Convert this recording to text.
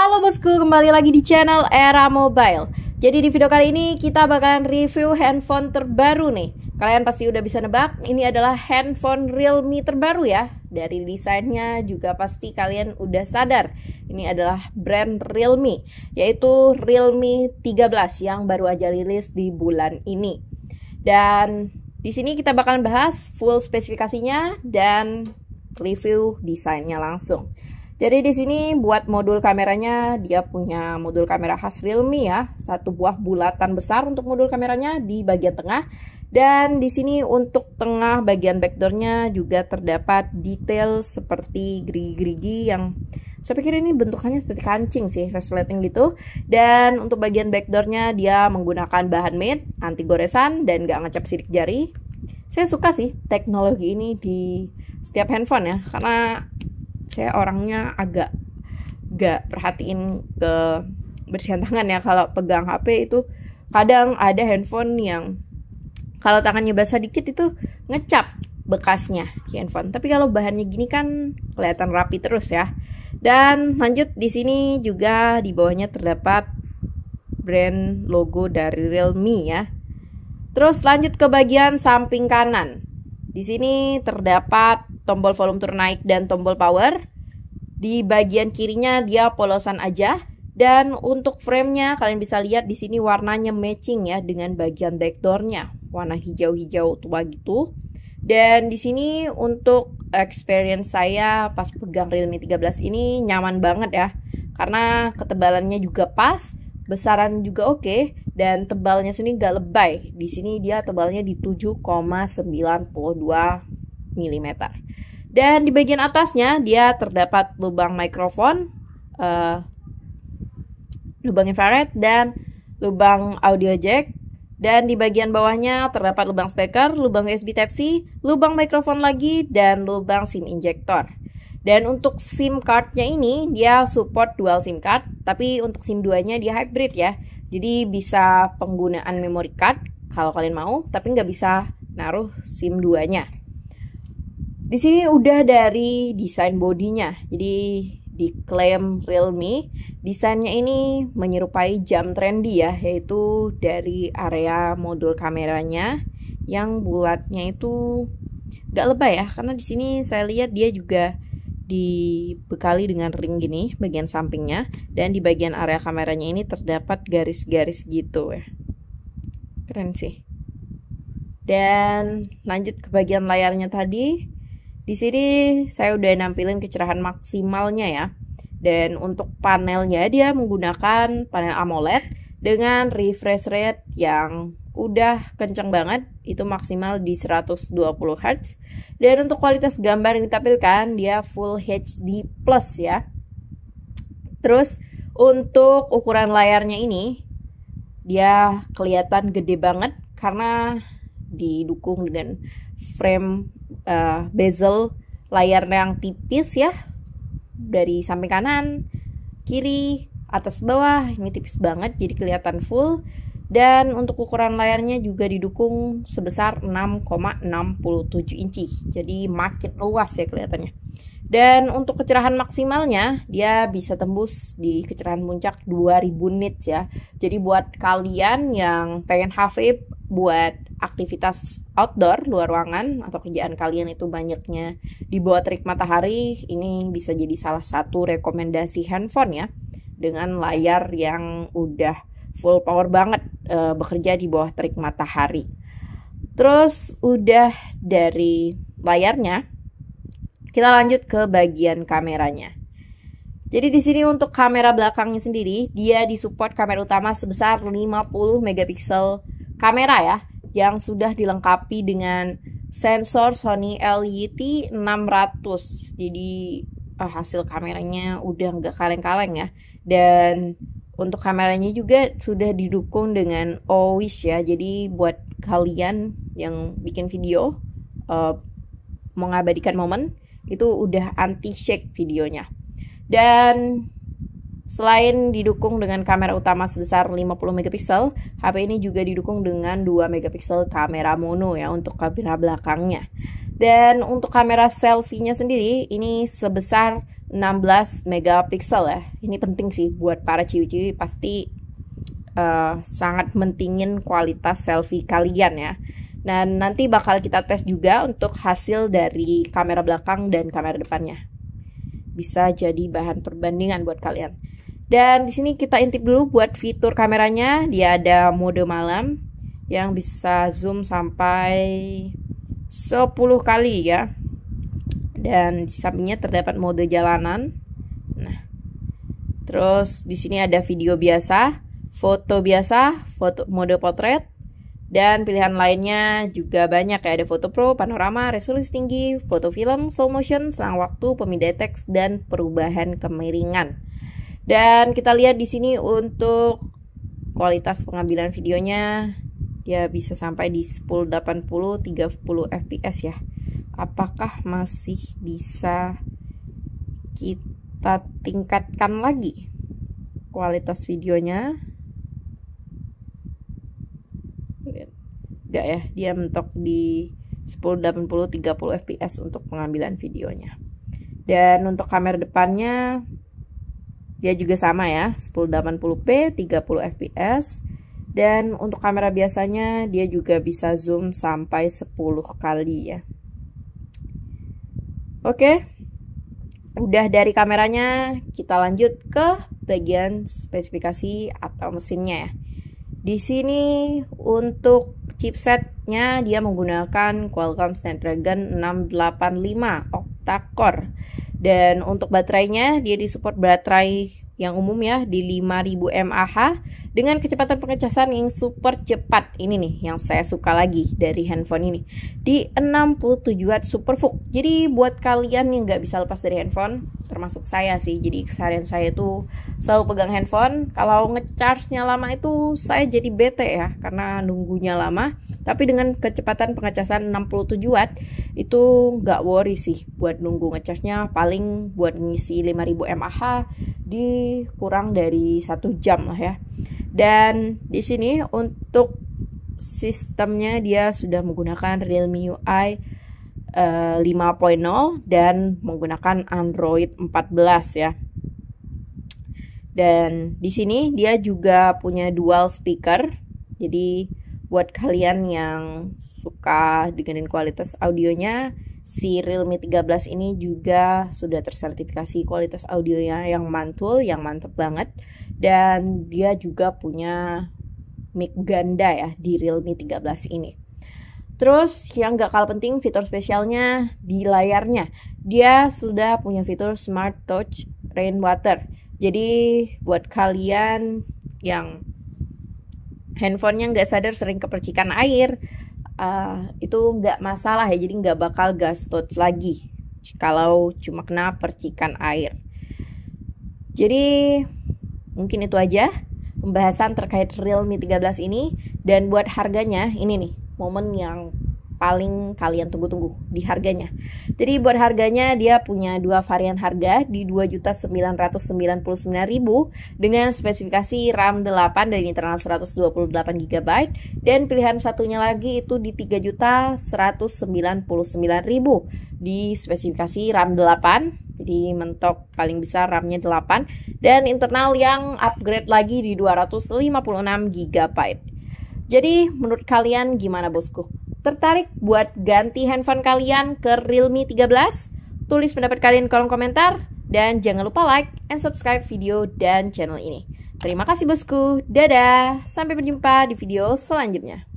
Halo bosku, kembali lagi di channel Era Mobile. Jadi di video kali ini kita bakalan review handphone terbaru nih. Kalian pasti udah bisa nebak, ini adalah handphone Realme terbaru ya. Dari desainnya juga pasti kalian udah sadar. Ini adalah brand Realme, yaitu Realme 13 yang baru aja rilis di bulan ini. Dan di sini kita bakalan bahas full spesifikasinya dan review desainnya langsung. Jadi di sini buat modul kameranya, dia punya modul kamera khas Realme ya, satu buah bulatan besar untuk modul kameranya di bagian tengah. Dan di sini untuk tengah bagian backdoornya juga terdapat detail seperti gerigi-gerigi yang saya pikir ini bentukannya seperti kancing sih, resleting gitu. Dan untuk bagian backdoornya dia menggunakan bahan matte, anti goresan dan gak ngecap sidik jari. Saya suka sih teknologi ini di setiap handphone ya, karena saya orangnya agak gak perhatiin kebersihan tangan ya. Kalau pegang HP itu kadang ada handphone yang kalau tangannya basah dikit itu ngecap bekasnya di handphone. Tapi kalau bahannya gini kan kelihatan rapi terus ya. Dan lanjut di sini juga di bawahnya terdapat brand logo dari Realme ya. Terus lanjut ke bagian samping kanan. Di sini terdapat tombol volume turun naik dan tombol power. Di bagian kirinya dia polosan aja. Dan untuk framenya kalian bisa lihat di sini warnanya matching ya dengan bagian backdoornya, warna hijau-hijau tua gitu. Dan di sini untuk experience saya pas pegang Realme 13 ini nyaman banget ya, karena ketebalannya juga pas, besaran juga oke, dan tebalnya sini gak lebay. Di sini dia tebalnya di 7,92 mm. Dan di bagian atasnya dia terdapat lubang mikrofon, lubang infrared dan lubang audio jack. Dan di bagian bawahnya terdapat lubang speaker, lubang USB Type-C, lubang mikrofon lagi, dan lubang SIM injektor. Dan untuk SIM cardnya ini dia support dual SIM card, tapi untuk SIM 2-nya dia hybrid ya. Jadi bisa penggunaan memory card kalau kalian mau, tapi nggak bisa naruh SIM 2-nya. Di sini udah dari desain bodinya. Jadi diklaim Realme desainnya ini menyerupai jam trendy ya, yaitu dari area modul kameranya yang bulatnya itu gak lebay ya, karena di sini saya lihat dia juga dibekali dengan ring gini bagian sampingnya, dan di bagian area kameranya ini terdapat garis-garis gitu ya, keren sih. Dan lanjut ke bagian layarnya tadi. Di sini saya udah nampilin kecerahan maksimalnya ya. Dan untuk panelnya dia menggunakan panel AMOLED dengan refresh rate yang udah kenceng banget, itu maksimal di 120 Hz. Dan untuk kualitas gambar yang ditampilkan dia Full HD Plus ya. Terus untuk ukuran layarnya ini dia kelihatan gede banget karena didukung dengan frame bezel layar yang tipis ya, dari samping kanan, kiri, atas, bawah ini tipis banget jadi kelihatan full. Dan untuk ukuran layarnya juga didukung sebesar 6,67 inci, jadi makin luas ya kelihatannya. Dan untuk kecerahan maksimalnya dia bisa tembus di kecerahan puncak 2000 nits ya. Jadi buat kalian yang pengen HV buat aktivitas outdoor, luar ruangan, atau kerjaan kalian itu banyaknya di bawah terik matahari, ini bisa jadi salah satu rekomendasi handphone ya, dengan layar yang udah full power banget, bekerja di bawah terik matahari. Terus udah dari layarnya, kita lanjut ke bagian kameranya. Jadi di sini untuk kamera belakangnya sendiri dia disupport kamera utama sebesar 50 megapiksel kamera ya, yang sudah dilengkapi dengan sensor Sony LYT-600. Jadi hasil kameranya udah nggak kaleng-kaleng ya. Dan untuk kameranya juga sudah didukung dengan OIS ya. Jadi buat kalian yang bikin video mengabadikan momen itu udah anti shake videonya. Dan selain didukung dengan kamera utama sebesar 50 megapiksel, HP ini juga didukung dengan 2 megapiksel kamera mono ya untuk kamera belakangnya. Dan untuk kamera selfie-nya sendiri ini sebesar 16 megapiksel ya. Ini penting sih buat para ciwi-ciwi, pasti sangat mentingin kualitas selfie kalian ya. Dan nanti bakal kita tes juga untuk hasil dari kamera belakang dan kamera depannya. Bisa jadi bahan perbandingan buat kalian. Dan di sini kita intip dulu buat fitur kameranya. Dia ada mode malam yang bisa zoom sampai 10 kali ya. Dan di sampingnya terdapat mode jalanan. Nah, terus di sini ada video biasa, foto biasa, foto mode potret, dan pilihan lainnya juga banyak ya. Ada foto pro, panorama, resolusi tinggi, foto film, slow motion, selang waktu, pemindai teks, dan perubahan kemiringan. Dan kita lihat di sini untuk kualitas pengambilan videonya, dia bisa sampai di 1080 30 fps ya. Apakah masih bisa kita tingkatkan lagi kualitas videonya? Enggak ya, dia mentok di 1080 30 fps untuk pengambilan videonya. Dan untuk kamera depannya dia juga sama ya, 1080p 30 fps. Dan untuk kamera biasanya dia juga bisa zoom sampai 10 kali ya. Oke, udah dari kameranya, kita lanjut ke bagian spesifikasi atau mesinnya ya. Di sini untuk chipsetnya dia menggunakan Qualcomm Snapdragon 685 octa-core. Dan untuk baterainya dia disupport baterai yang umum ya di 5000 mAh dengan kecepatan pengecasan yang super cepat. Ini nih yang saya suka lagi dari handphone ini, di 67 watt super VOOC. Jadi buat kalian yang nggak bisa lepas dari handphone, termasuk saya sih, jadi keseharian saya tuh selalu pegang handphone. Kalau ngecharge-nya lama itu saya jadi bete ya, karena nunggunya lama. Tapi dengan kecepatan pengecasan 67 watt itu nggak worry sih buat nunggu ngecharge-nya. Paling buat ngisi 5000 mAh di kurang dari 1 jam lah ya. Dan di sini untuk sistemnya dia sudah menggunakan Realme UI 5.0 dan menggunakan Android 14 ya. Dan di sini dia juga punya dual speaker. Jadi buat kalian yang suka dengan kualitas audionya, si Realme 13 ini juga sudah tersertifikasi kualitas audionya yang mantul, yang mantep banget. Dan dia juga punya mic ganda ya di Realme 13 ini. Terus yang gak kalah penting, fitur spesialnya di layarnya. Dia sudah punya fitur Smart Touch Rainwater. Jadi buat kalian yang handphonenya nggak sadar sering kepercikan air, itu nggak masalah ya. Jadi nggak bakal gas touch lagi kalau cuma kena percikan air. Jadi mungkin itu aja pembahasan terkait Realme 13 ini. Dan buat harganya, ini nih momen yang paling kalian tunggu-tunggu di harganya. Jadi buat harganya dia punya dua varian harga di 2.999.000 dengan spesifikasi RAM 8 dan internal 128GB, dan pilihan satunya lagi itu di 3.199.000 di spesifikasi RAM 8. Jadi mentok paling besar RAM-nya 8 dan internal yang upgrade lagi di 256GB. Jadi menurut kalian gimana bosku? Tertarik buat ganti handphone kalian ke Realme 13? Tulis pendapat kalian di kolom komentar. Dan jangan lupa like and subscribe video dan channel ini. Terima kasih bosku. Dadah. Sampai berjumpa di video selanjutnya.